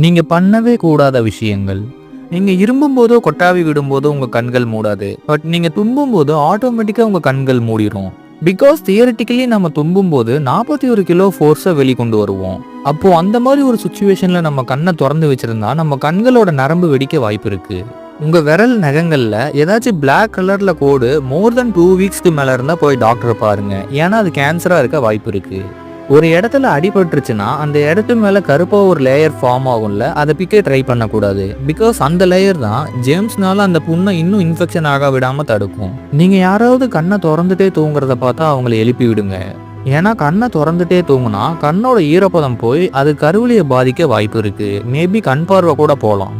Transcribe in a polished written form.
நீங்க பண்ணவே கூடாத விஷயங்கள். நீங்க இருமும்போதோ, கொட்டாவி விடும்போதோ உங்க கண்கள் மூடாது. பட் நீங்க தும்பும்போது ஆட்டோமேட்டிக்கா உங்க கண்கள் மூடிரும். பிகாஸ் தியரிட்டிக்கலி நம்ம தும்பும்போது 41 கிலோ ஃபோர்ஸ வெளிக்கொண்டு வருவோம். அப்போ அந்த மாரி ஒரு சிச்சுவேஷன்ல நம்ம கண்ண தொறந்து வச்சிருந்தா, நம்ம கண்களோட நரம்பு வெடிக்க வாய்ப்பு இருக்கு. உங்க விரல் நகங்கள்ல ஏதாச்சும் பிளாக் கலர்ல கோடு மோர் தென் 2 வீக்ஸ்க்கு மேல இருந்தா போய் டாக்டர பாருங்க. ஏன்னா அது கேன்சரா இருக்க வாய்ப்பு இருக்கு. ஒரு இடத்துல அடிபட்டுருச்சுன்னா அந்த இடத்து மேல கருப்பா ஒரு லேயர் ஃபார்ம் ஆகும்ல, அதை பிக்க ட்ரை பண்ணக்கூடாது. பிகாஸ் அந்த லேயர் தான் ஜேம்ஸ்னால அந்த புண்ணை இன்னும் இன்ஃபெக்ஷன் ஆக விடாம தடுக்கும். நீங்க யாராவது கண்ணை திறந்துட்டே தூங்குறத பார்த்தா அவங்களை எழுப்பி விடுங்க. ஏன்னா கண்ணை திறந்துட்டே தூங்குனா கண்ணோட ஈரப்பதம் போய் அது கருவிலியை பாதிக்க வாய்ப்பு இருக்கு. மேபி கண் பார்வை கூட போகலாம்.